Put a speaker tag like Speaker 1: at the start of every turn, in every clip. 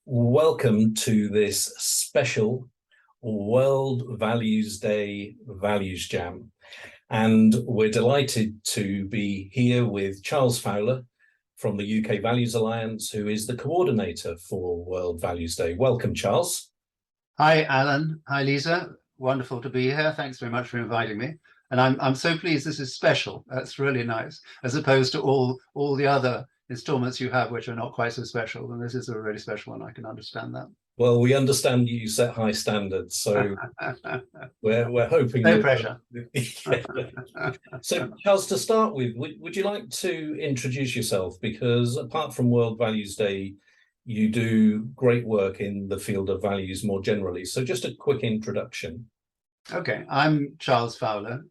Speaker 1: Welcome to this special World Values Day Values Jam. And we're delighted to be here with Charles Fowler from the UK Values Alliance, who is the coordinator for World Values Day. Welcome, Charles.
Speaker 2: Hi, Alan. Hi, Lisa. Wonderful to be here. Thanks very much for inviting me. And I'm so pleased this is special. That's really nice, as opposed to all the other installments you have, which are not quite so special. And this is a really special one. I can understand that.
Speaker 1: Well, we understand you set high standards, so we're hoping.
Speaker 2: No pressure.
Speaker 1: So, Charles, to start with, would you like to introduce yourself? Because apart from World Values Day, you do great work in the field of values more generally. So, just a quick introduction.
Speaker 2: Okay, I'm Charles Fowler.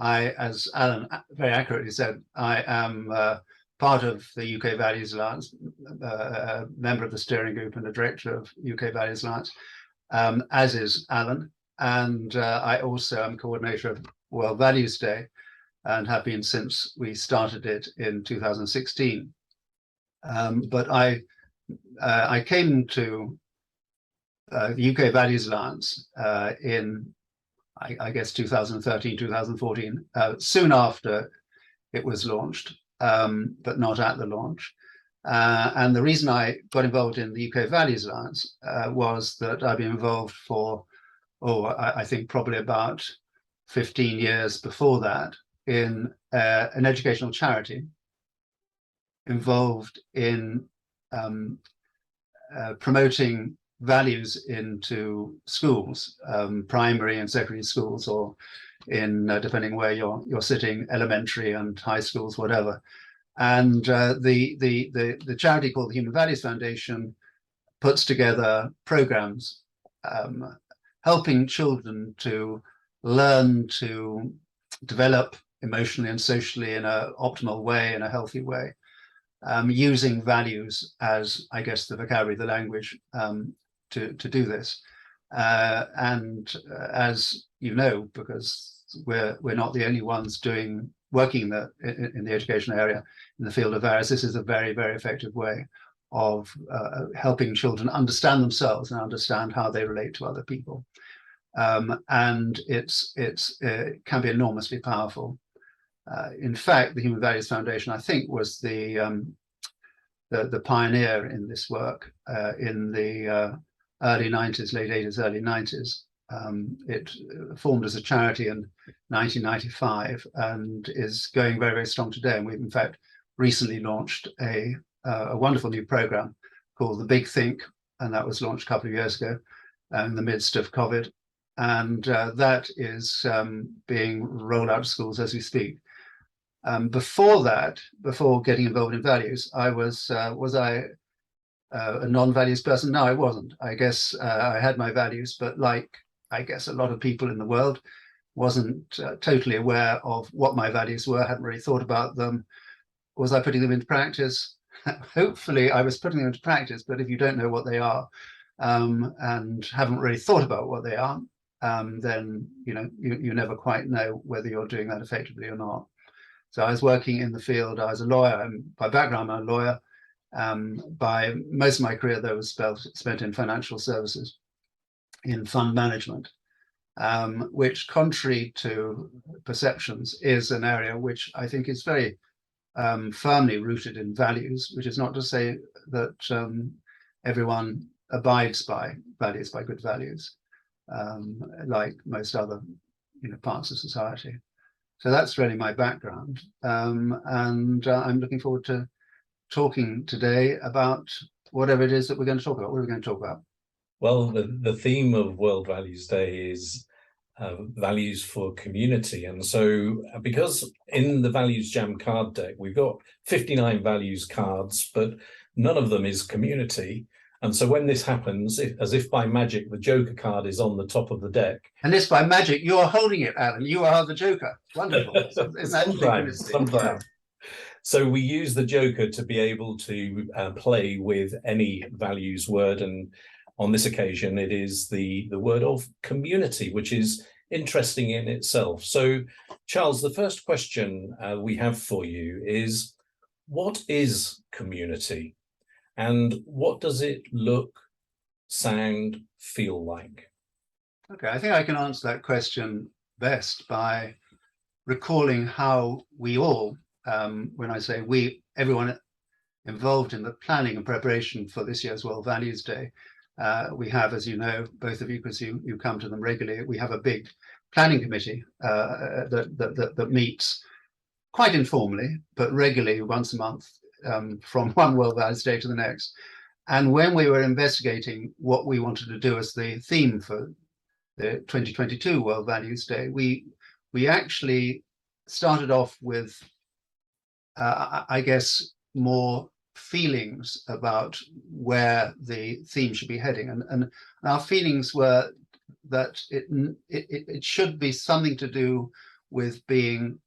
Speaker 2: As Alan very accurately said, I am part of the UK Values Alliance, a member of the steering group and a director of UK Values Alliance, as is Alan. And I also am coordinator of World Values Day and have been since we started it in 2016. But I came to the UK Values Alliance in, I guess, 2013, 2014, soon after it was launched, but not at the launch. And the reason I got involved in the UK Values Alliance was that I've been involved for, I think probably about 15 years before that in an educational charity involved in promoting values into schools, primary and secondary schools, or in depending where you're sitting, elementary and high schools, whatever. And the charity called the Human Values Foundation puts together programs helping children to learn to develop emotionally and socially in an optimal way, in a healthy way, using values as, I guess, the vocabulary, the language to do this. And as you know, because we're not the only ones working in the education area, in the field of values, this is a very, very effective way of helping children understand themselves and understand how they relate to other people. And it can be enormously powerful. In fact, the Human Values Foundation, I think, was the pioneer in this work in the early 90s, late 80s, early 90s. It formed as a charity in 1995 and is going very, very strong today. And we've, in fact, recently launched a wonderful new program called The Big Think, and that was launched a couple of years ago in the midst of COVID. And that is being rolled out to schools as we speak. Before that, before getting involved in values, was I a non-values person? No, I wasn't. I guess I had my values, but like, I guess a lot of people in the world, wasn't totally aware of what my values were, hadn't really thought about them. Was I putting them into practice? Hopefully I was putting them into practice, but if you don't know what they are and haven't really thought about what they are, then you never quite know whether you're doing that effectively or not. So I was working in the field. I was a lawyer. By background, I'm a lawyer. By most of my career, though, was spent in financial services, in fund management, which, contrary to perceptions, is an area which I think is very firmly rooted in values, which is not to say that everyone abides by values, by good values, like most other parts of society. So that's really my background. And I'm looking forward to talking today about whatever it is that we're going to talk about. What are we going to talk about?
Speaker 1: Well, the theme of World Values Day is values for community. And so because in the Values Jam card deck, we've got 59 values cards, but none of them is community. And so when this happens, as if by magic, the Joker card is on the top of the deck.
Speaker 2: And this by magic, you are holding it, Alan. You are the Joker. Wonderful.
Speaker 1: Sometimes. So we use the Joker to be able to play with any values word. And on this occasion, it is the word of community, which is interesting in itself. So, Charles, the first question we have for you is, what is community? And what does it look, sound, feel like?
Speaker 2: Okay, I think I can answer that question best by recalling how we all, when I say we, everyone involved in the planning and preparation for this year's World Values Day, we have, as you know, both of you, because you come to them regularly, we have a big planning committee that meets quite informally, but regularly once a month, from one World Values Day to the next. And when we were investigating what we wanted to do as the theme for the 2022 World Values Day, we actually started off with, I guess, more feelings about where the theme should be heading. And our feelings were that it should be something to do with being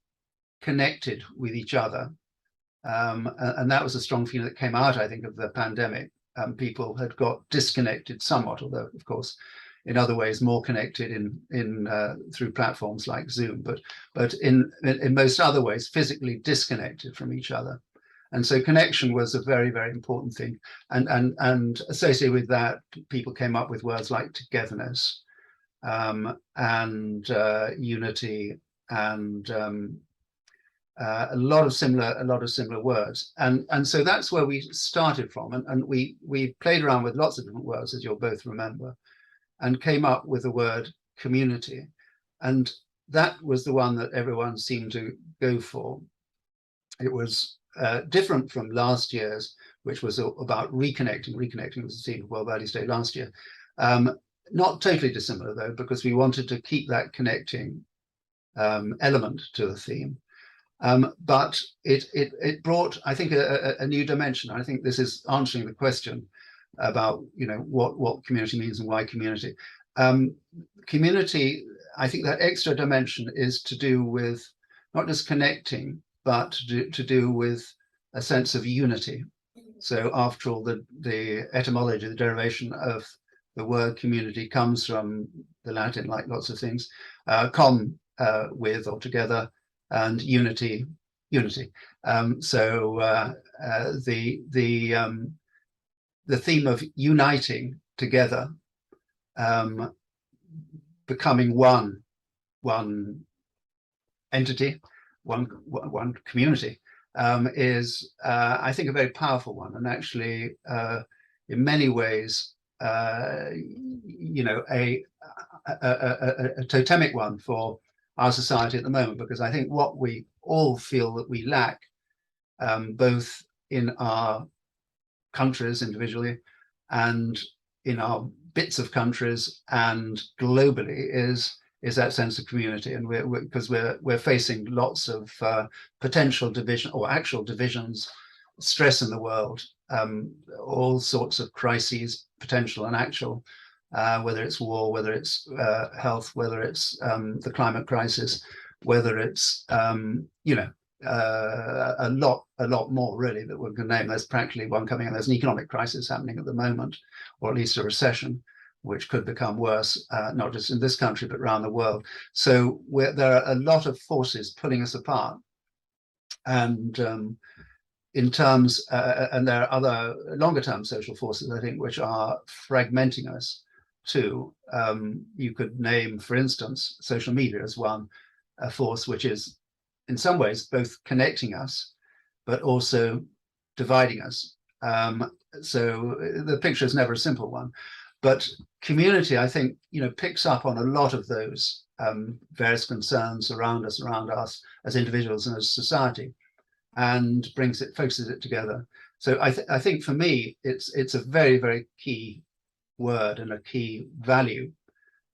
Speaker 2: connected with each other. And that was a strong feeling that came out, I think, of the pandemic. People had got disconnected somewhat, although, of course, in other ways more connected through platforms like Zoom, but in most other ways physically disconnected from each other. And so connection was a very, very important thing. And associated with that, people came up with words like togetherness, and unity, and a lot of similar words. And so that's where we started from. And we played around with lots of different words, as you'll both remember, and came up with the word community. And that was the one that everyone seemed to go for. It was different from last year's, which was about reconnecting. Reconnecting was the theme of World Values Day last year. Not totally dissimilar, though, because we wanted to keep that connecting element to the theme. But it brought, I think, a new dimension. I think this is answering the question about, what community means and why community. Community, I think that extra dimension is to do with not just connecting, but to do with a sense of unity. So after all, the etymology, the derivation of the word community comes from the Latin, like lots of things, com, with or together, and unity. So the theme of uniting together, becoming one entity, one community, is, I think, a very powerful one, and actually, in many ways, a totemic one for our society at the moment, because I think what we all feel that we lack, both in our countries individually and in our bits of countries and globally, is that sense of community. And because we're facing lots of potential division or actual divisions, stress in the world, all sorts of crises, potential and actual, whether it's war, whether it's health, whether it's the climate crisis, whether it's a lot more really that we're going to name. There's practically one coming, and there's an economic crisis happening at the moment, or at least a recession, which could become worse, not just in this country, but around the world. So there are a lot of forces pulling us apart. And in terms, and there are other longer term social forces, I think, which are fragmenting us too. You could name, for instance, social media as one force, which is in some ways both connecting us, but also dividing us. So the picture is never a simple one. But community, I think, picks up on a lot of those various concerns around us as individuals and as society, and focuses it together. So I think for me, it's a very, very key word and a key value,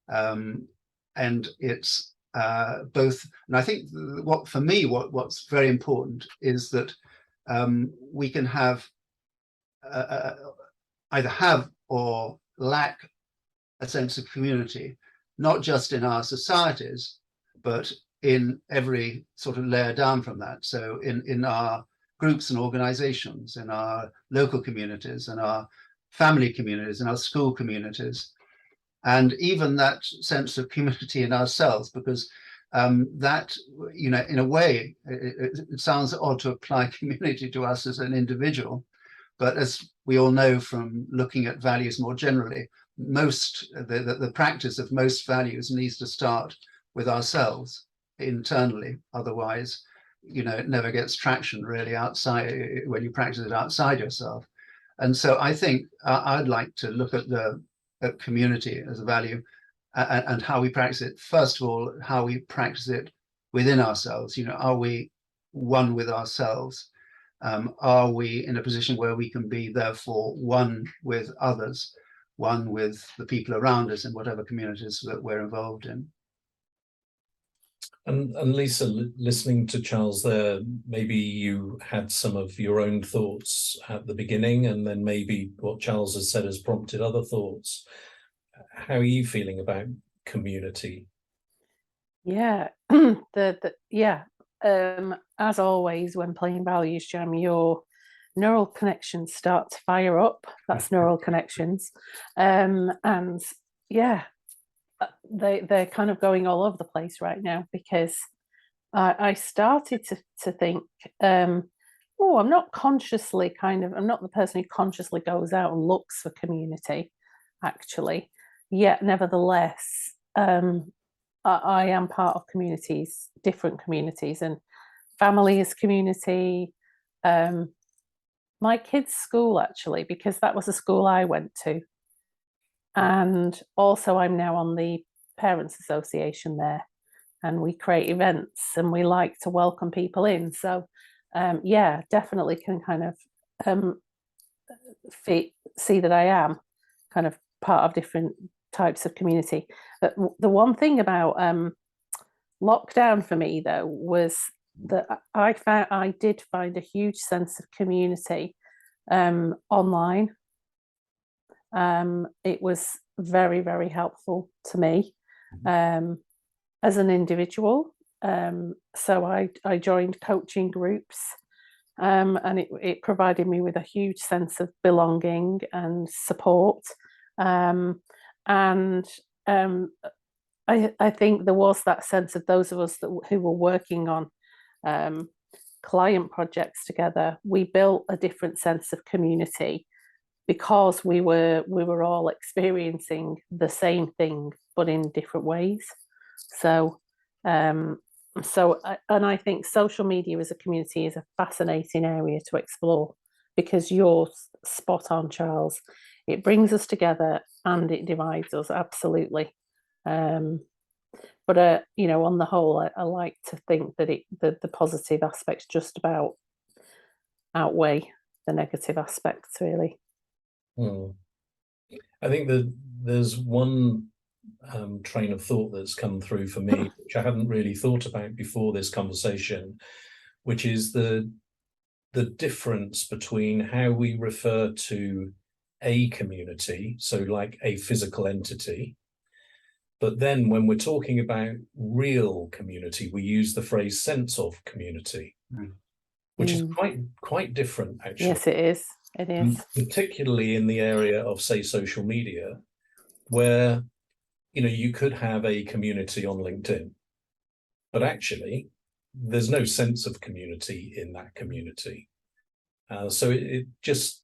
Speaker 2: and it's both. And I think what's very important is that we can have either have or lack a sense of community, not just in our societies, but in every sort of layer down from that. So in our groups and organizations, in our local communities, in our family communities, in our school communities, and even that sense of community in ourselves, because that, in a way, it sounds odd to apply community to us as an individual, But as we all know from looking at values more generally, the practice of most values needs to start with ourselves internally. Otherwise, it never gets traction really outside when you practice it outside yourself. And so I think I'd like to look at community as a value and how we practice it. First of all, how we practice it within ourselves. Are we one with ourselves? Are we in a position where we can be therefore one with others, one with the people around us in whatever communities that we're involved in?
Speaker 1: And Lisa, listening to Charles there, maybe you had some of your own thoughts at the beginning, and then maybe what Charles has said has prompted other thoughts. How are you feeling about community?
Speaker 3: Yeah, as always, when playing ValuesJam, your neural connections start to fire up. That's neural connections, and yeah, they're kind of going all over the place right now, because I started to think, oh, I'm not the person who consciously goes out and looks for community, actually. Yet, nevertheless, I am part of communities, different communities, and family is community. My kids' school, actually, because that was a school I went to. And also I'm now on the Parents Association there, and we create events and we like to welcome people in. So yeah, definitely can kind of see that I am kind of part of different types of community. But the one thing about lockdown for me, though, was that I did find a huge sense of community online. It was very, very helpful to me as an individual. So I joined coaching groups, and it provided me with a huge sense of belonging and support. And I think there was that sense of those of us who were working on client projects together. We built a different sense of community, because we were all experiencing the same thing, but in different ways. So and I think social media as a community is a fascinating area to explore, because you're spot on, Charles. It brings us together and it divides us, absolutely. But on the whole, I like to think that the positive aspects just about outweigh the negative aspects, really.
Speaker 1: I think that there's one train of thought that's come through for me, which I hadn't really thought about before this conversation, which is the difference between how we refer to a community, so like a physical entity, but then when we're talking about real community, we use the phrase sense of community, which is quite different, actually.
Speaker 3: Yes, it is. It is.
Speaker 1: Particularly in the area of, say, social media, where you could have a community on LinkedIn, but actually there's no sense of community in that community. So it just,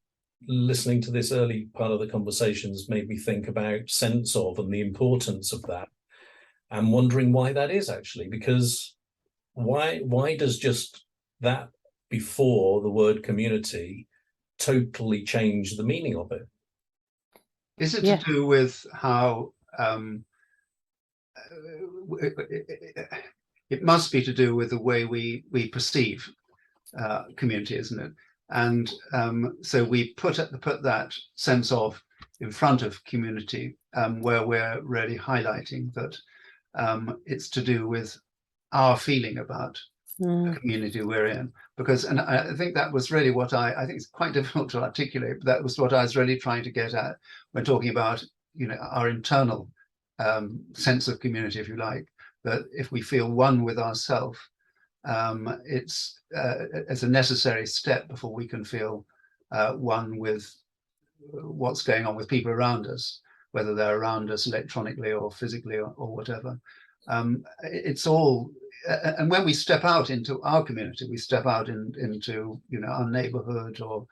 Speaker 1: listening to this early part of the conversations, made me think about sense of and the importance of that, and wondering why that is, actually, because why does just that before the word community totally change the meaning of it?
Speaker 2: Is it to do with how it must be to do with the way we perceive community, isn't it? And so we put that sense of in front of community, where we're really highlighting that it's to do with our feeling about the community we're in. And I think that was really what I think it's quite difficult to articulate, but that was what I was really trying to get at when talking about our internal sense of community, if you like, that if we feel one with ourselves, it's a necessary step before we can feel one with what's going on with people around us, whether they're around us electronically or physically or whatever. It's all, and when we step out into our community, we step out into our neighborhood or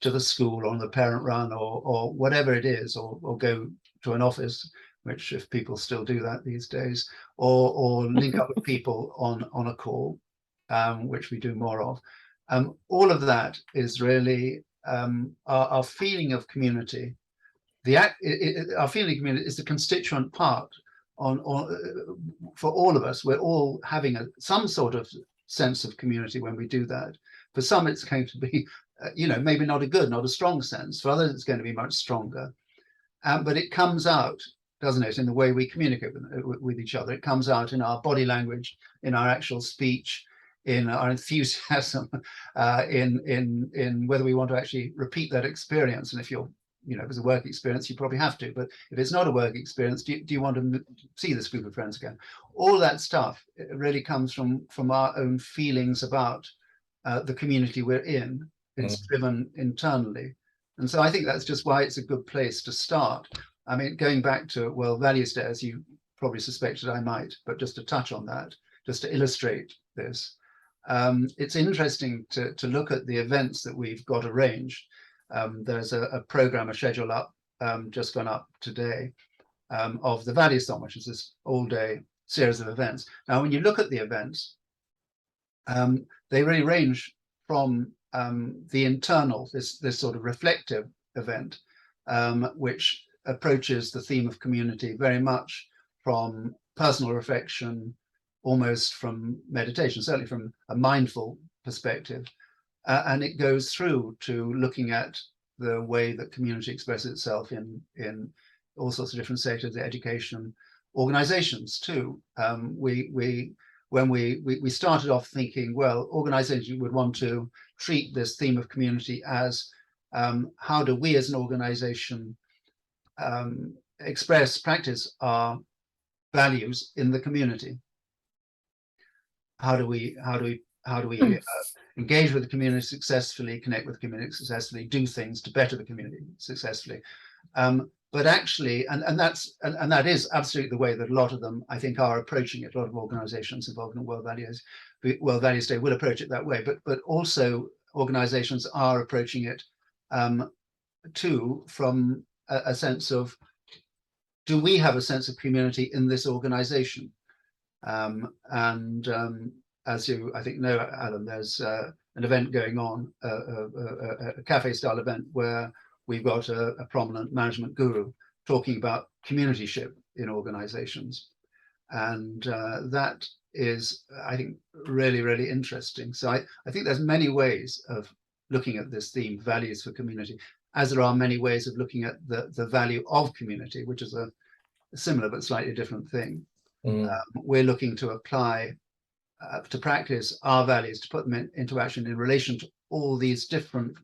Speaker 2: to the school or on the parent run or whatever it is, or go to an office, which if people still do that these days, or link up with people on a call, which we do more of. All of that is really our feeling of community. Our feeling of community is the constituent part for all of us. We're all having some sort of sense of community when we do that. For some, it's going to be, maybe not a strong sense. For others, it's going to be much stronger. But it comes out, doesn't it, in the way we communicate with each other. It comes out in our body language, in our actual speech, in our enthusiasm, in whether we want to actually repeat that experience. And if you're, if it's a work experience, you probably have to. But if it's not a work experience, do you want to see this group of friends again? All that stuff really comes from our own feelings about the community we're in. It's driven internally. And so I think that's just why it's a good place to start. I mean, going back to World Values Day, as you probably suspected I might, but just to touch on that, just to illustrate this, it's interesting to look at the events that we've got arranged. There's a program, a schedule up, just gone up today, of the Values-thon, which is this all-day series of events. Now, when you look at the events, they really range from the internal, this sort of reflective event, which approaches the theme of community very much from personal reflection, almost from meditation, certainly from a mindful perspective. And it goes through to looking at the way that community expresses itself in all sorts of different sectors, education, organizations too. When we started off thinking, well, organizations would want to treat this theme of community as how do we as an organization practice our values in the community? How do we engage with the community successfully, connect with the community successfully, do things to better the community successfully? But actually, and that is absolutely the way that a lot of them, I think, are approaching it. A lot of organizations involved in World Values Day will approach it that way. But also organizations are approaching it too from a sense of, do we have a sense of community in this organization? As you, I think, know, Alan, there's an event going on, a cafe-style event where we've got a prominent management guru talking about communityship in organizations. And that is, I think, really, really interesting. So I think there's many ways of looking at this theme, values for community, as there are many ways of looking at the value of community, which is a similar but slightly different thing. We're looking to apply, to practice our values, to put them into action in relation to all these different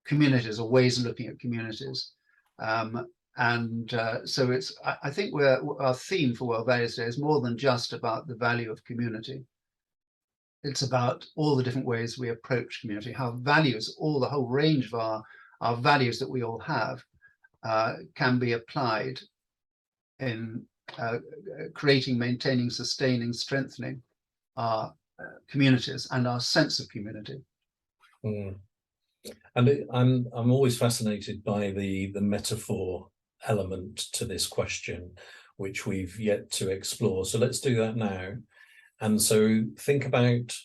Speaker 2: communities or ways of looking at communities. So it's, I think our theme for World Values Day is more than just about the value of community. It's about all the different ways we approach community, how values, the whole range of our values that we all have can be applied in creating, maintaining, sustaining, strengthening our communities and our sense of community.
Speaker 1: And I'm always fascinated by the metaphor element to this question, which we've yet to explore. So let's do that now. And so think about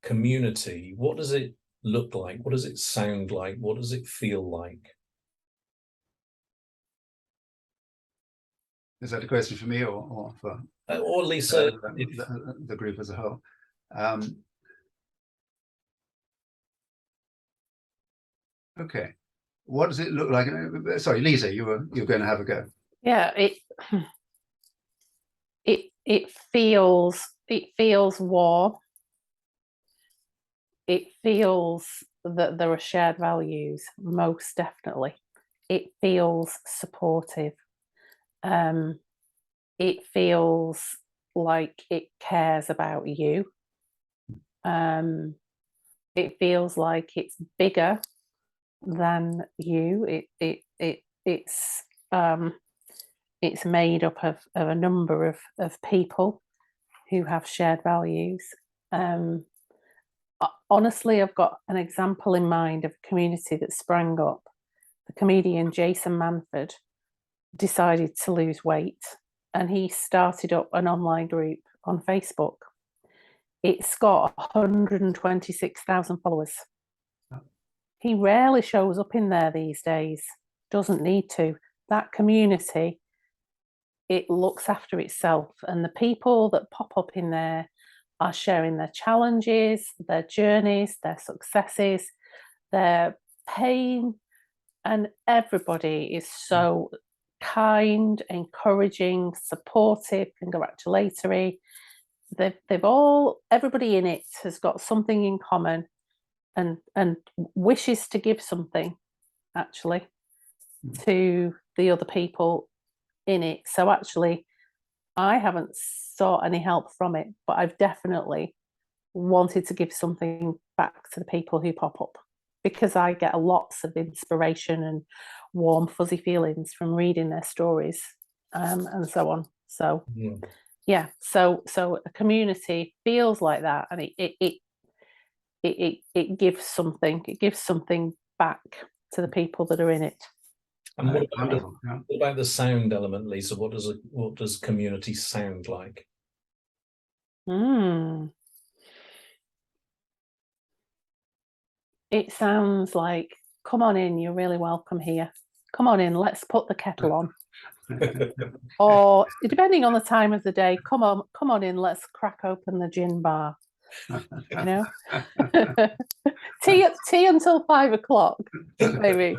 Speaker 1: community. What does it look like? What does it sound like? What does it feel like?
Speaker 2: Is that a question for me or for
Speaker 1: or Lisa,
Speaker 2: the group as a whole? Okay, what does it look like? Sorry, Lisa, you're going to have a go.
Speaker 3: Yeah, it feels warm. It feels that there are shared values, most definitely. It feels supportive. It feels like it cares about you. It feels like it's bigger than you. It's made up of a number of people who have shared values. honestly, I've got an example in mind of a community that sprang up. The comedian Jason Manford decided to lose weight, and he started up an online group on Facebook. It's got 126,000 followers. He rarely shows up in there these days, doesn't need to. That community, it looks after itself, and the people that pop up in there are sharing their challenges, their journeys, their successes, their pain, and everybody is so kind, encouraging, supportive, congratulatory. Everybody in it has got something in common, and wishes to give something actually to the other people in it. So actually, I haven't sought any help from it, but I've definitely wanted to give something back to the people who pop up, because I get lots of inspiration and warm, fuzzy feelings from reading their stories, and so on. So yeah, so a community feels like that, and it gives something. It gives something back to the people that are in it.
Speaker 1: And what about the sound element, Lisa? What does community sound like?
Speaker 3: It sounds like, come on in, you're really welcome here. Come on in, let's put the kettle on. Or depending on the time of the day, come on in, let's crack open the gin bar. You know, tea until 5 o'clock, maybe.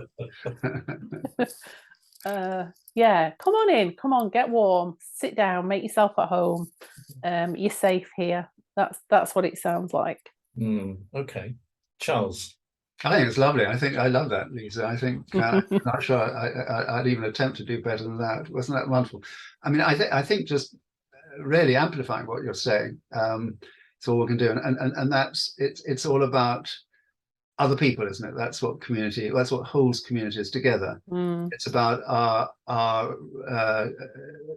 Speaker 3: Yeah, come on in, come on, get warm, sit down, make yourself at home. You're safe here. That's what it sounds like.
Speaker 1: Okay, Charles.
Speaker 2: I think it's lovely. I love that, Lisa. I think I'm not sure I'd even attempt to do better than that. Wasn't that wonderful? I mean, I think just really amplifying what you're saying. It's all we can do, and it's all about other people, isn't it? That's what holds communities together. It's about our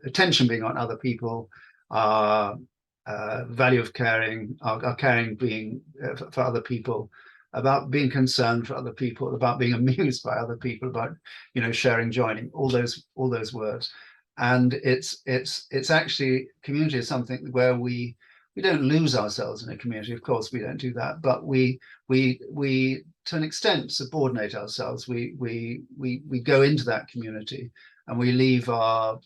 Speaker 2: attention being on other people, our value of caring, our caring being for other people, about being concerned for other people, about being amused by other people, about sharing, joining, all those words. And it's actually, community is something where we don't lose ourselves in a community. Of course, we don't do that, but we to an extent subordinate ourselves. We go into that community, and we leave our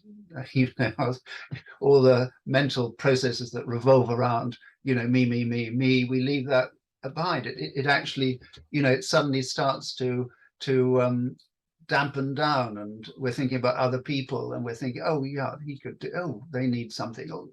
Speaker 2: all the mental processes that revolve around me. We leave that behind. It actually it suddenly starts to dampen down, and we're thinking about other people, and we're thinking, oh yeah, he could do, oh, they need something, or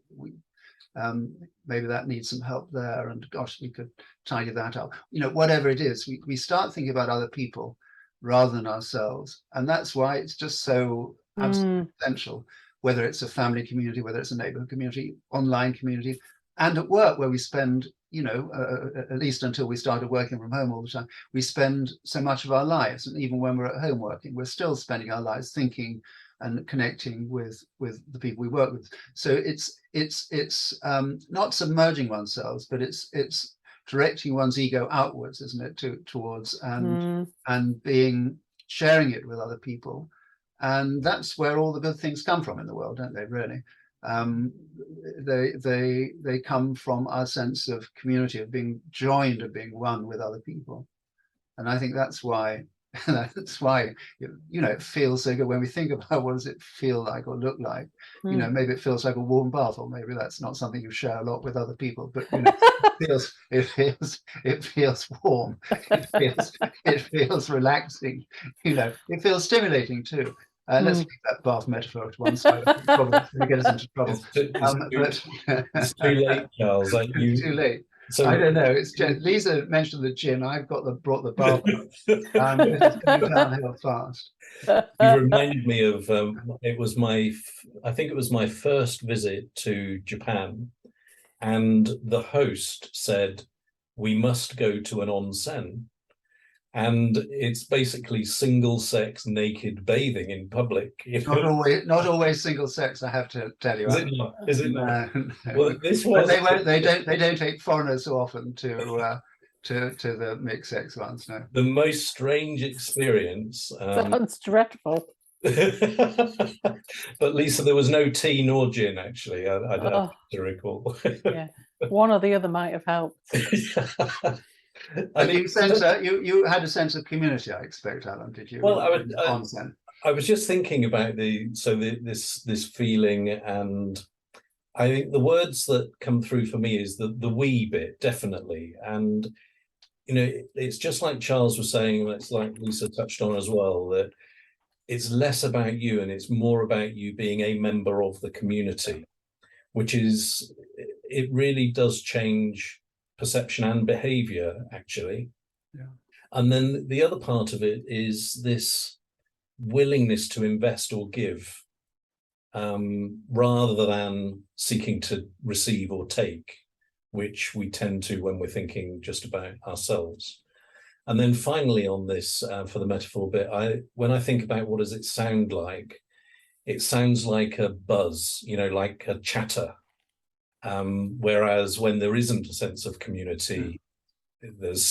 Speaker 2: maybe that needs some help there, and gosh, we could tidy that up. Whatever it is, we start thinking about other people rather than ourselves, and that's why it's just so absolutely essential, whether it's a family community, whether it's a neighborhood community, online community, and at work, where we spend at least until we started working from home all the time, we spend so much of our lives, and even when we're at home working, we're still spending our lives thinking and connecting with the people we work with. So it's not submerging oneself, but it's directing one's ego outwards, isn't it, towards and sharing it with other people. And that's where all the good things come from in the world, don't they, really? They come from our sense of community, of being joined, of being one with other people. And I think that's why it feels so good when we think about what does it feel like or look like. Maybe it feels like a warm bath, or maybe that's not something you share a lot with other people, but it feels warm, it feels relaxing, it feels stimulating too. Let's leave that bath metaphor to one side. Probably get us into trouble.
Speaker 1: It's too late, Charles.
Speaker 2: Too late. So I don't know. It's Lisa mentioned the gin. I've brought the bath. It's coming downhill fast.
Speaker 1: You reminded me of I think it was my first visit to Japan, and the host said, "We must go to an onsen." And it's basically single-sex naked bathing in public.
Speaker 2: Not always single-sex, I have to tell you.
Speaker 1: Is it not? Is it not?
Speaker 2: No.
Speaker 1: Well, this was.
Speaker 2: But they don't take foreigners so often to to the mixed sex ones. No.
Speaker 1: The most strange experience.
Speaker 3: Sounds dreadful.
Speaker 1: But Lisa, there was no tea nor gin, actually. I don't
Speaker 3: Oh,
Speaker 1: to recall.
Speaker 3: yeah, one or the other might have helped.
Speaker 2: And you sense you had a sense of community, I expect, Alan, did you?
Speaker 1: Well, I was just thinking about this feeling, and I think the words that come through for me is the we bit, definitely. And you know, it's just like Charles was saying, and it's like Lisa touched on as well, that it's less about you and it's more about you being a member of the community, which is, it really does change perception and behavior, actually.
Speaker 2: Yeah.
Speaker 1: And then the other part of it is this willingness to invest or give, rather than seeking to receive or take, which we tend to when we're thinking just about ourselves. And then finally on this, for the metaphor bit, when I think about what does it sound like, it sounds like a buzz, you know, like a chatter. Whereas when there isn't a sense of community, there's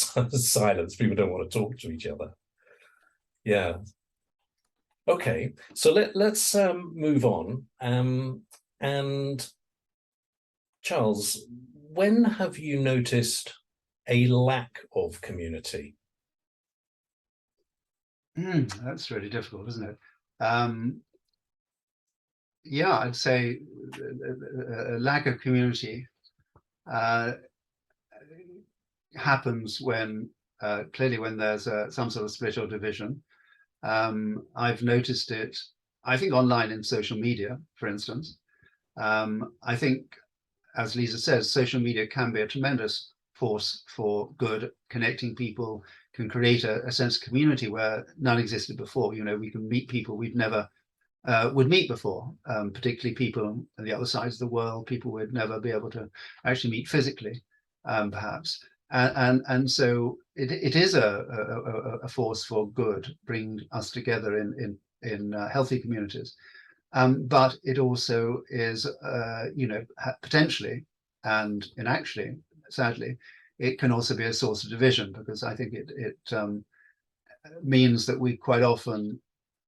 Speaker 1: silence. People don't want to talk to each other. Yeah. Okay, so let's move on. And Charles, when have you noticed a lack of community?
Speaker 2: That's really difficult, isn't it? Yeah, I'd say a lack of community happens when clearly when there's some sort of split or division. I've noticed it, I think, online in social media, for instance. I think, as Lisa says, social media can be a tremendous force for good, connecting people, can create a sense of community where none existed before. You know, we can meet people we'd never would meet before, particularly people on the other sides of the world, people we'd never be able to actually meet physically, perhaps. And so it is a force for good, bringing us together in healthy communities. But it also is, you know, potentially, and actually, sadly, it can also be a source of division, because I think it means that we quite often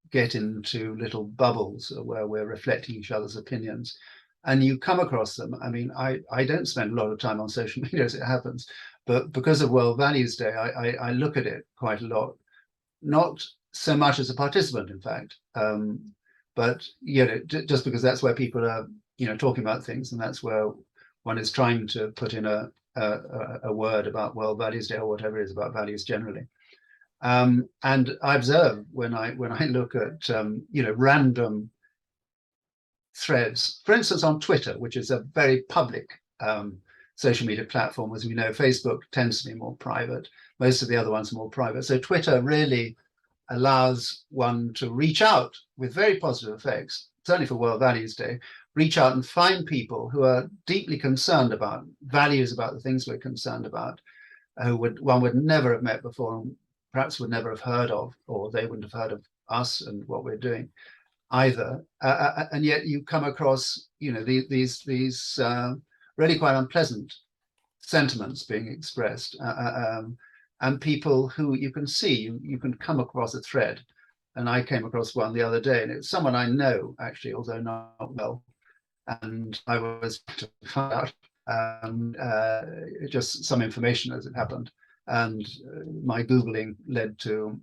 Speaker 2: get into little bubbles where we're reflecting each other's opinions, and you come across them. I mean, I don't spend a lot of time on social media as it happens, but because of World Values Day, I look at it quite a lot, not so much as a participant, in fact, but you know, just because that's where people are, you know, talking about things, and that's where one is trying to put in a word about World Values Day or whatever it is about values generally. And I observe when I look at you know, random threads, for instance, on Twitter, which is a very public social media platform. As we know, Facebook tends to be more private. Most of the other ones are more private. So Twitter really allows one to reach out with very positive effects, certainly for World Values Day, reach out and find people who are deeply concerned about values, about the things we're concerned about, who one would never have met before, and perhaps would never have heard of, or they wouldn't have heard of us and what we're doing either. And yet you come across, you know, these really quite unpleasant sentiments being expressed, and people who you can see, you can come across a thread. And I came across one the other day, and it's someone I know, actually, although not well. And I was to find out just some information as it happened. And my Googling led to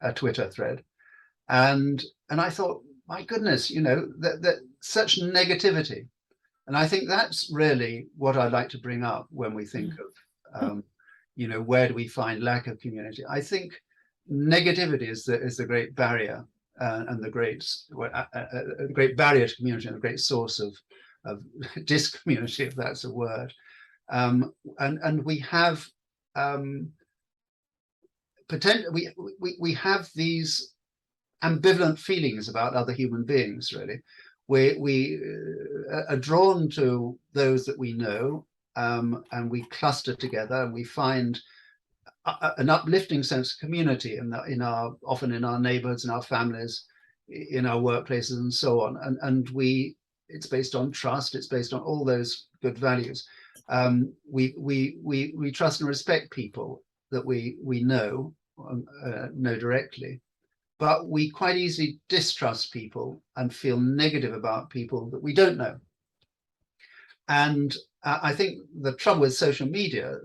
Speaker 2: a Twitter thread. And I thought, my goodness, you know, that such negativity. And I think that's really what I'd like to bring up when we think of, you know, where do we find lack of community? I think negativity is the great barrier, and the great barrier to community, and the great source of discommunity, if that's a word. And we have we have these ambivalent feelings about other human beings. Really, we are drawn to those that we know, and we cluster together, and we find an uplifting sense of community often in our neighborhoods, in our families, in our workplaces, and so on. And it's based on trust. It's based on all those good values. We trust and respect people, that we know directly, but we quite easily distrust people and feel negative about people that we don't know. And I think the trouble with social media,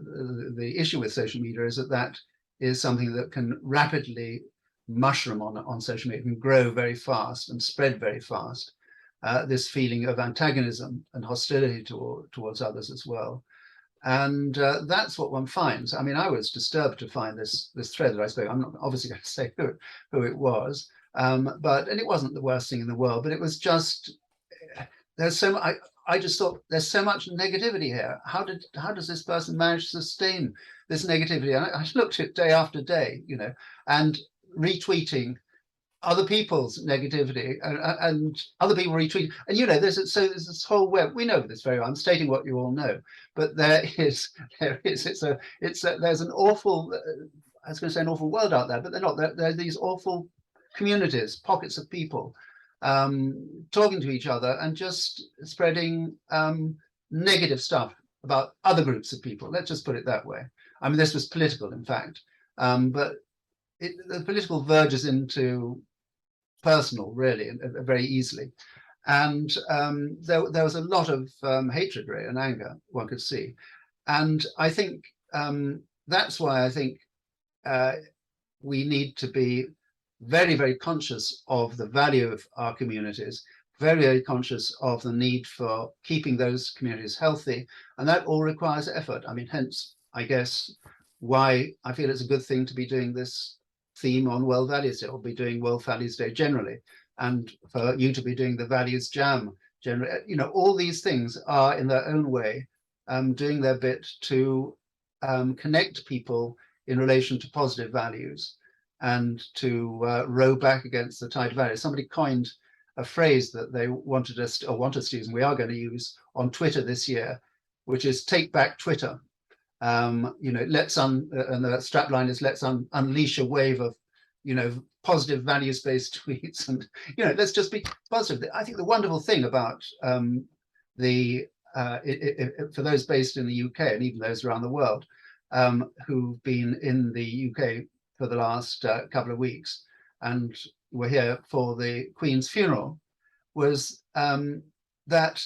Speaker 2: the issue with social media, is that that is something that can rapidly mushroom on social media. It can grow very fast and spread very fast. This feeling of antagonism and hostility towards others as well. And that's what one finds. I mean, I was disturbed to find this thread that I spoke. I'm not obviously going to say who it was, and it wasn't the worst thing in the world, but it was just, there's so much. I just thought there's so much negativity here. How does this person manage to sustain this negativity? And I looked at it day after day, you know, and retweeting other people's negativity and other people retweet. And you know, there's this whole web. We know this very well. I'm stating what you all know, but there's an awful, I was going to say an awful world out there, but they're not. There are these awful communities, pockets of people talking to each other and just spreading negative stuff about other groups of people. Let's just put it that way. I mean, this was political, in fact, but the political verges into personal, really, very easily. And there was a lot of hatred, really, and anger, one could see. And I think that's why I think we need to be very, very conscious of the value of our communities, very, very conscious of the need for keeping those communities healthy. And that all requires effort. I mean, hence, I guess, why I feel it's a good thing to be doing this theme on World Values Day, or be doing World Values Day generally, and for you to be doing the Values Jam generally. You know, all these things are in their own way doing their bit to connect people in relation to positive values and to row back against the tide of values. Somebody coined a phrase that they wanted us to, or want us to use, and we are going to use on Twitter this year, which is "Take Back Twitter." You know, and the strapline is "Let's unleash a wave of, you know, positive values-based tweets," and you know, let's just be positive. I think the wonderful thing about for those based in the UK and even those around the world who've been in the UK for the last couple of weeks and were here for the Queen's funeral, was that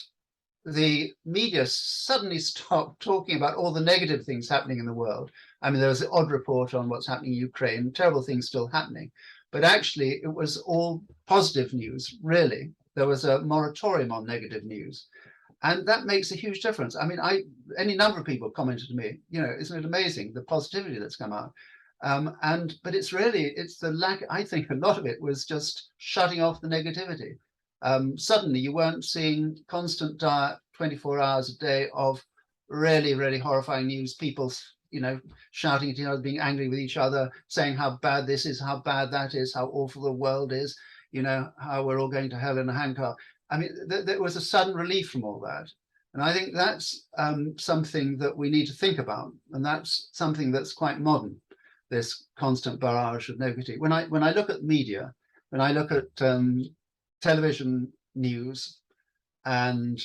Speaker 2: the media suddenly stopped talking about all the negative things happening in the world. I mean, there was an odd report on what's happening in Ukraine, terrible things still happening, but actually it was all positive news, really. There was a moratorium on negative news. And that makes a huge difference. I mean, any number of people commented to me, you know, isn't it amazing, the positivity that's come out? But it's the lack, I think a lot of it was just shutting off the negativity. Suddenly you weren't seeing constant diet 24 hours a day of really, really horrifying news, people, you know, shouting at each other, being angry with each other, saying how bad this is, how bad that is, how awful the world is, you know, how we're all going to hell in a handcar. I mean, there was a sudden relief from all that. And I think that's something that we need to think about. And that's something that's quite modern, this constant barrage of negativity. When I look at media, when I look at television news and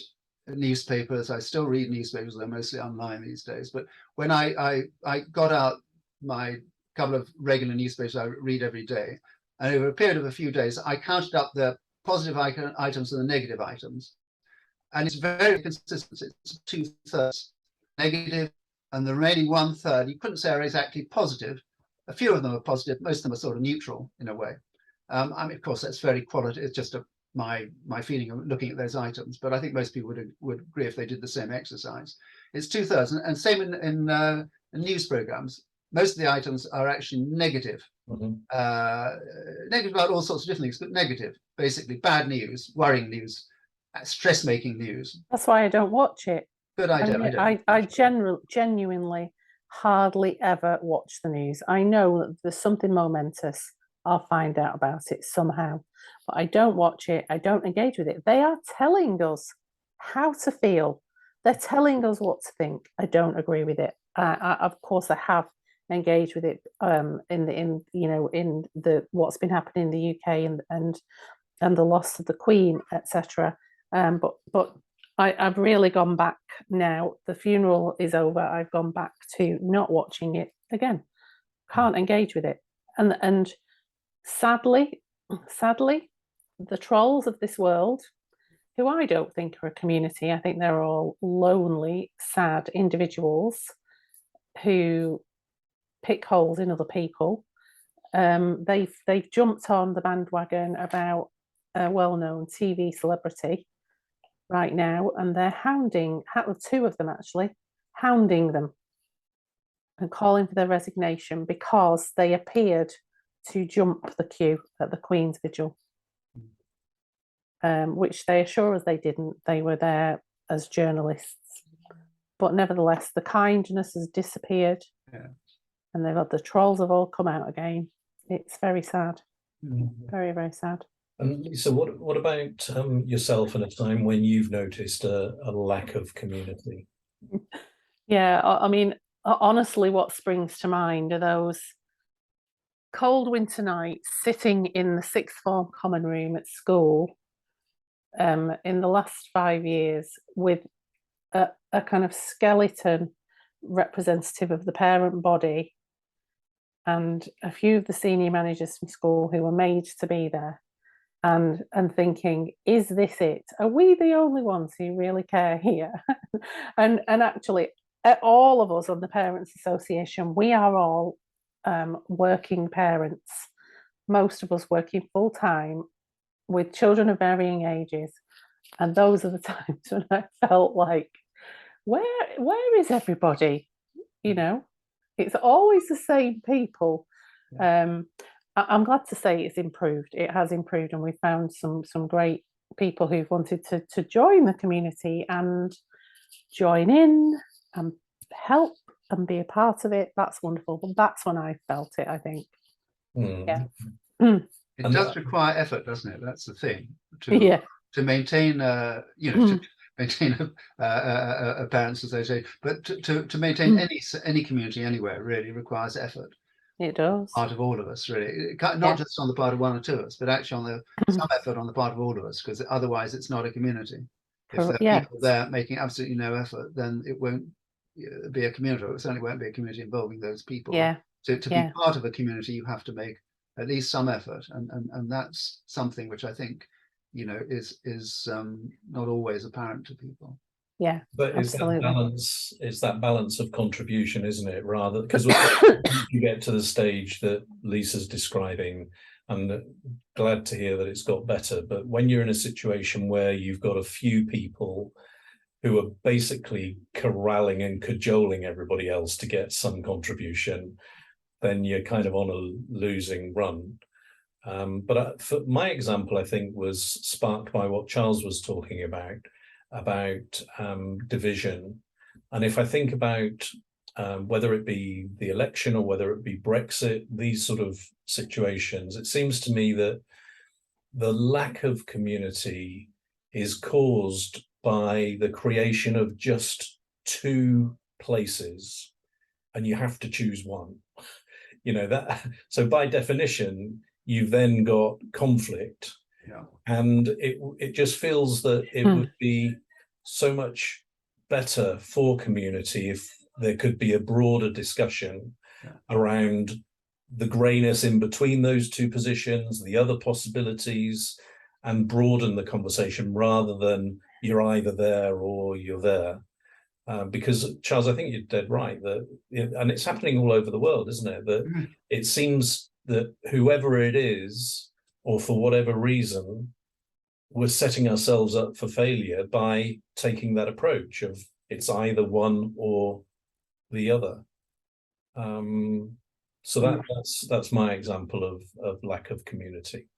Speaker 2: newspapers, I still read newspapers, they're mostly online these days, but when I got out my couple of regular newspapers I read every day, and over a period of a few days, I counted up the positive items and the negative items, and it's very consistent. It's 2/3 negative, and the remaining 1/3, you couldn't say are exactly positive. A few of them are positive, most of them are sort of neutral in a way. I mean, of course, that's very qualitative. It's just my feeling of looking at those items, but I think most people would agree if they did the same exercise. It's 2/3, and same in news programs. Most of the items are actually negative. Negative about all sorts of different things, but negative, basically bad news, worrying news, stress-making news.
Speaker 3: That's why I don't watch it.
Speaker 2: But
Speaker 3: I genuinely hardly ever watch the news. I know that there's something momentous. I'll find out about it somehow, but I don't watch it. I don't engage with it. They are telling us how to feel. They're telling us what to think. I don't agree with it. Of course, I have engaged with it in the what's been happening in the UK and the loss of the Queen, etc. But I've really gone back now. The funeral is over. I've gone back to not watching it again. can't engage with it. And sadly, the trolls of this world, who I don't think are a community, I think they're all lonely, sad individuals who pick holes in other people. They've jumped on the bandwagon about a well-known TV celebrity right now, and they're hounding, two of them actually, hounding them and calling for their resignation because they appeared to jump the queue at the Queen's Vigil, which they assure us they didn't. They were there as journalists. But nevertheless, the kindness has disappeared, and the trolls have all come out again. It's very sad, very, very sad.
Speaker 1: And Lisa, what about yourself in a time when you've noticed a lack of community?
Speaker 3: Yeah, I mean, honestly, what springs to mind are those cold winter nights sitting in the sixth form common room at school in the last 5 years with a kind of skeleton representative of the parent body and a few of the senior managers from school who were made to be there, and thinking, is this it? Are we the only ones who really care here? and actually, all of us on the Parents Association, we are all working parents, most of us working full time with children of varying ages, and those are the times when I felt like, where is everybody? You know, it's always the same people. I'm glad to say it's improved. It has improved, and we found some great people who've wanted to join the community and join in and help and be a part of it. That's wonderful. But that's when I felt it, I think. Yeah.
Speaker 2: It does require effort, doesn't it? That's the thing. To maintain, to maintain a parents association, but to maintain any community anywhere really requires effort.
Speaker 3: It does.
Speaker 2: Part of all of us, really. Not just on the part of one or two of us, but actually on some effort on the part of all of us, because otherwise it's not a community. If there are people there making absolutely no effort, then it won't be a community. It certainly won't be a community involving those people. To be part of a community, you have to make at least some effort, and that's something which I think, is not always apparent to people.
Speaker 3: Yeah,
Speaker 1: but
Speaker 3: absolutely.
Speaker 1: It's that balance of contribution, isn't it? Rather, because you get to the stage that Lisa's describing, and glad to hear that it's got better. But when you're in a situation where you've got a few people who are basically corralling and cajoling everybody else to get some contribution, then you're kind of on a losing run. But for my example, I think was sparked by what Charles was talking about division. And if I think about whether it be the election or whether it be Brexit, these sort of situations, it seems to me that the lack of community is caused by the creation of just two places, and you have to choose one. So by definition, you've then got conflict. And it just feels that it would be so much better for community if there could be a broader discussion around the greyness in between those two positions, the other possibilities, and broaden the conversation rather than you're either there or you're there. Because Charles, I think you're dead right that, and it's happening all over the world, isn't it? That it seems that whoever it is, or for whatever reason, we're setting ourselves up for failure by taking that approach of it's either one or the other. So that's my example of lack of community.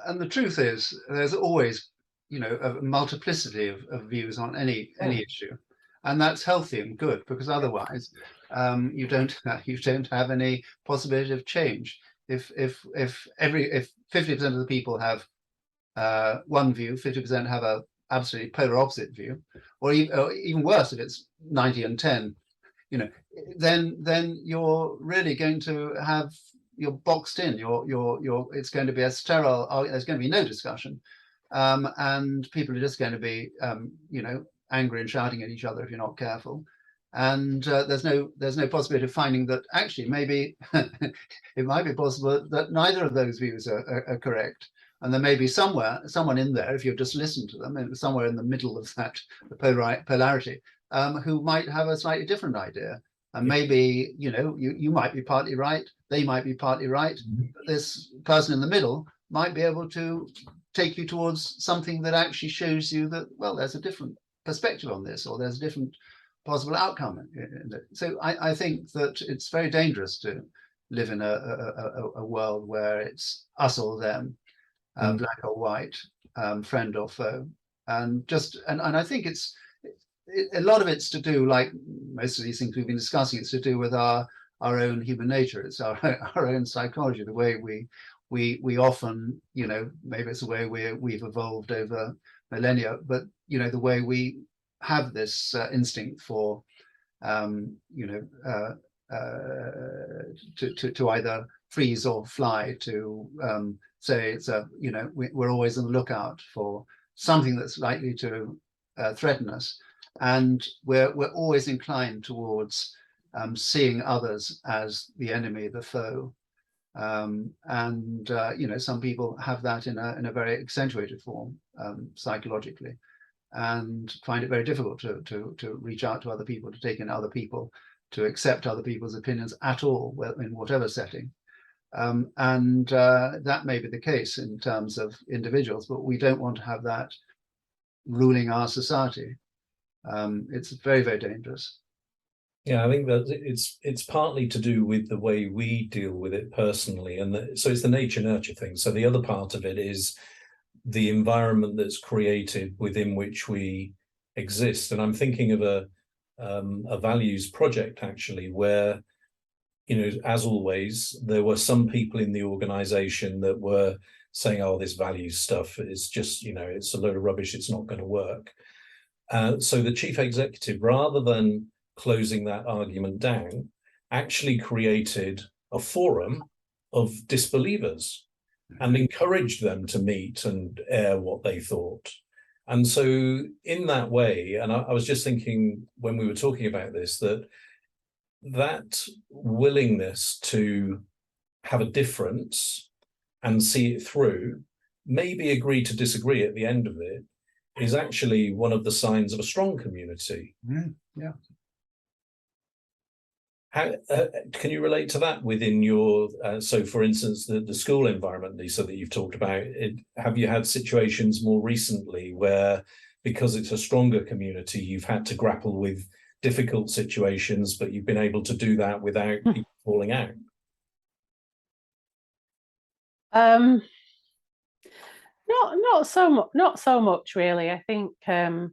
Speaker 2: And the truth is, there's always, a multiplicity of views on any issue, and that's healthy and good, because otherwise, you don't have any possibility of change. If 50% of the people have one view, 50% have a absolutely polar opposite view, or even worse, if it's 90 and 10, then you're really going to have, you're boxed in. It's going to be a sterile. There's going to be no discussion, and people are just going to be, angry and shouting at each other if you're not careful. and there's no possibility of finding that actually maybe it might be possible that neither of those views are correct. And there may be someone in there, if you just listen to them, and somewhere in the middle of that polarity, who might have a slightly different idea. And maybe, you might be partly right, they might be partly right. But this person in the middle might be able to take you towards something that actually shows you that, well, there's a different perspective on this, or there's a different possible outcome. So I think that it's very dangerous to live in a world where it's us or them, black or white, friend or foe, and I think a lot of it's to do, like most of these things we've been discussing, it's to do with our own human nature. It's our own psychology, the way we often, maybe it's the way we've evolved over millennia, but the way we have this instinct for to either freeze or fly, to say it's we're always on the lookout for something that's likely to threaten us, and we're always inclined towards seeing others as the enemy, the foe, and some people have that in a very accentuated form psychologically, and find it very difficult to reach out to other people, to take in other people, to accept other people's opinions at all, in whatever setting. And that may be the case in terms of individuals, but we don't want to have that ruling our society. It's very, very dangerous.
Speaker 1: Yeah, I think that it's partly to do with the way we deal with it personally, and so it's the nature-nurture thing. So the other part of it is the environment that's created within which we exist. And I'm thinking of a values project, actually, where, as always, there were some people in the organization that were saying, oh, this values stuff is just, it's a load of rubbish, it's not going to work. So the chief executive, rather than closing that argument down, actually created a forum of disbelievers and encouraged them to meet and air what they thought. And so in that way, and I was just thinking when we were talking about this, that willingness to have a difference and see it through, maybe agree to disagree at the end of it, is actually one of the signs of a strong community.
Speaker 2: Yeah.
Speaker 1: How can you relate to that within your, so for instance, the school environment, Lisa, that you've talked about, have you had situations more recently where, because it's a stronger community, you've had to grapple with difficult situations, but you've been able to do that without people falling out?
Speaker 3: Not so much really. I think I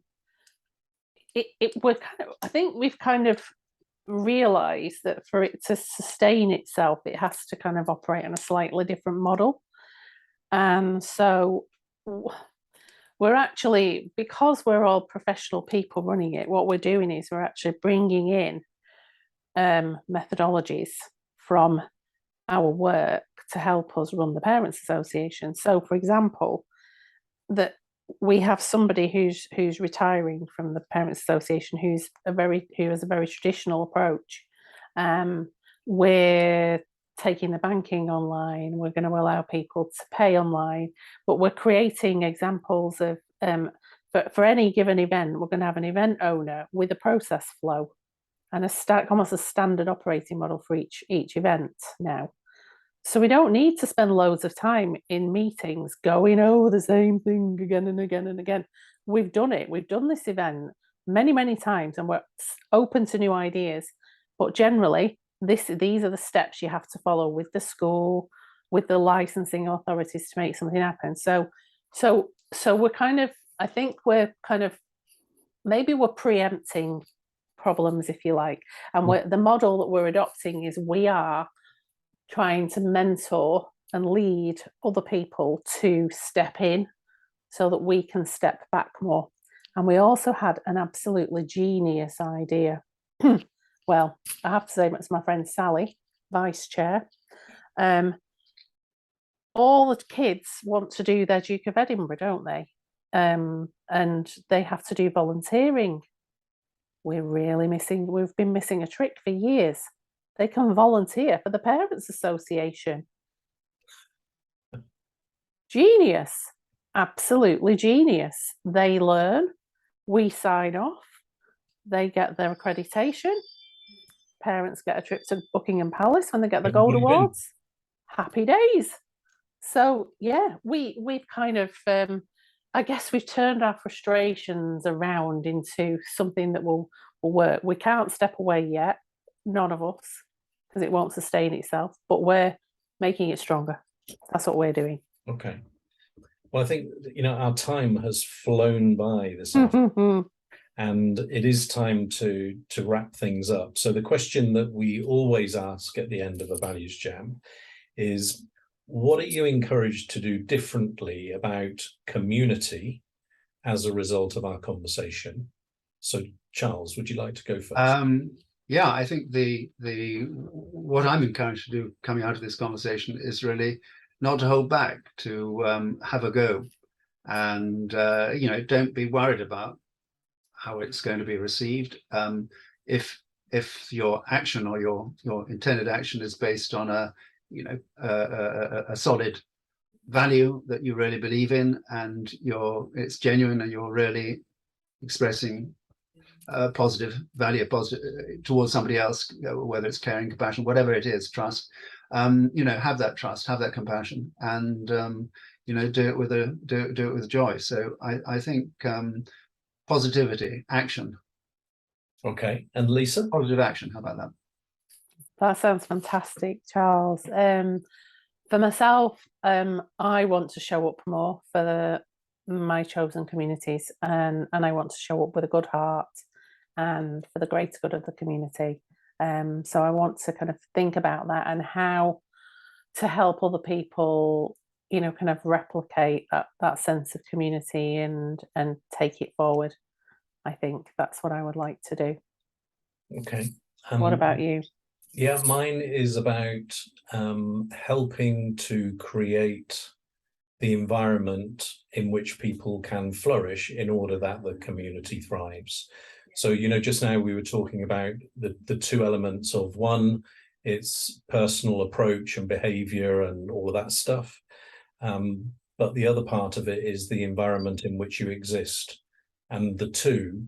Speaker 3: think we've kind of realized that for it to sustain itself, it has to kind of operate on a slightly different model. And so we're actually, because we're all professional people running it, what we're doing is we're actually bringing in methodologies from our work to help us run the Parents Association. So, for example, that we have somebody who's retiring from the Parents Association who has a very traditional approach. We're taking the banking online. We're going to allow people to pay online, but we're creating examples of for any given event. We're going to have an event owner with a process flow and almost a standard operating model for each event now. So we don't need to spend loads of time in meetings going over the same thing again and again and again. We've done it. We've done this event many, many times, and we're open to new ideas. But generally, these are the steps you have to follow with the school, with the licensing authorities to make something happen. So we're kind of, I think we're kind of, maybe we're preempting problems, if you like. And the model that we're adopting is we are trying to mentor and lead other people to step in so that we can step back more. And we also had an absolutely genius idea. Well, I have to say, it's my friend Sally, vice chair. All the kids want to do their Duke of Edinburgh, don't they? And they have to do volunteering we've been missing a trick for years. They can volunteer for the Parents Association. Genius, absolutely genius. They learn, we sign off, they get their accreditation, parents get a trip to Buckingham Palace when they get the gold awards. Happy days. So yeah, we've kind of I guess we've turned our frustrations around into something that will work. We can't step away yet, none of us, because it won't sustain itself, but we're making it stronger. That's what we're doing.
Speaker 1: Okay. Well, I think, our time has flown by this afternoon, and it is time to wrap things up. So the question that we always ask at the end of a Values Jam is, what are you encouraged to do differently about community as a result of our conversation? So Charles, would you like to go first?
Speaker 2: Yeah, I think what I'm encouraged to do coming out of this conversation is really not to hold back, to have a go, and don't be worried about how it's going to be received. If your action or your intended action is based on a solid value that you really believe in, and it's genuine, and you're really expressing positive value, positive towards somebody else, whether it's caring, compassion, whatever it is, trust. Have that trust, have that compassion, and do it with joy. So I think positivity, action.
Speaker 1: Okay, and Lisa?
Speaker 2: Positive action. How about that?
Speaker 3: That sounds fantastic, Charles. For myself, I want to show up more for my chosen communities, and I want to show up with a good heart and for the greater good of the community. So I want to kind of think about that and how to help other people, kind of replicate that sense of community and take it forward. I think that's what I would like to do.
Speaker 1: Okay.
Speaker 3: What about you?
Speaker 1: Yeah, mine is about helping to create the environment in which people can flourish in order that the community thrives. So, just now we were talking about the two elements of, one, it's personal approach and behavior and all of that stuff. But the other part of it is the environment in which you exist. And the two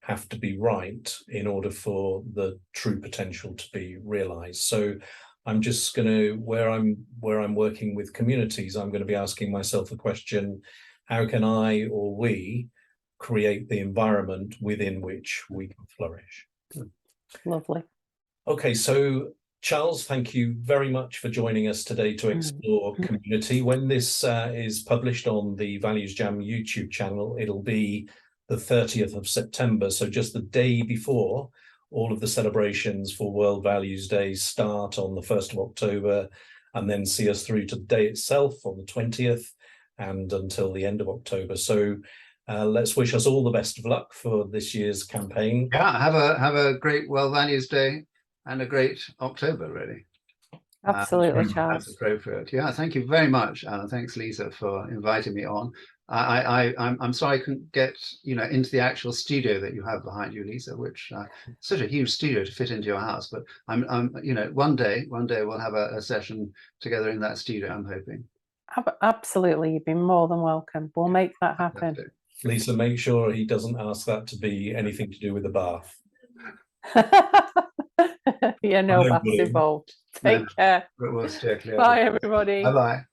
Speaker 1: have to be right in order for the true potential to be realized. So I'm just going to, where I'm working with communities, I'm going to be asking myself the question, how can I or we create the environment within which we can flourish?
Speaker 3: Lovely.
Speaker 1: Okay, so Charles, thank you very much for joining us today to explore community. When this is published on the Values Jam YouTube channel, it'll be the 30th of September, so just the day before all of the celebrations for World Values Day start on the 1st of October, and then see us through to the day itself on the 20th and until the end of October. So let's wish us all the best of luck for this year's campaign.
Speaker 2: Yeah, have a great World Values Day and a great October, really.
Speaker 3: Absolutely, Charles.
Speaker 2: That's appropriate. Yeah, thank you very much, Alan. Thanks, Lisa, for inviting me on. I'm sorry I couldn't get into the actual studio that you have behind you, Lisa, which such a huge studio to fit into your house. But I'm one day we'll have a session together in that studio, I'm hoping.
Speaker 3: Absolutely, you've been more than welcome. We'll make that happen.
Speaker 1: Lisa, make sure he doesn't ask that to be anything to do with the bath.
Speaker 3: Yeah, no baths involved. Take care.
Speaker 2: We'll steer clear.
Speaker 3: Bye, everybody.
Speaker 2: Bye-bye.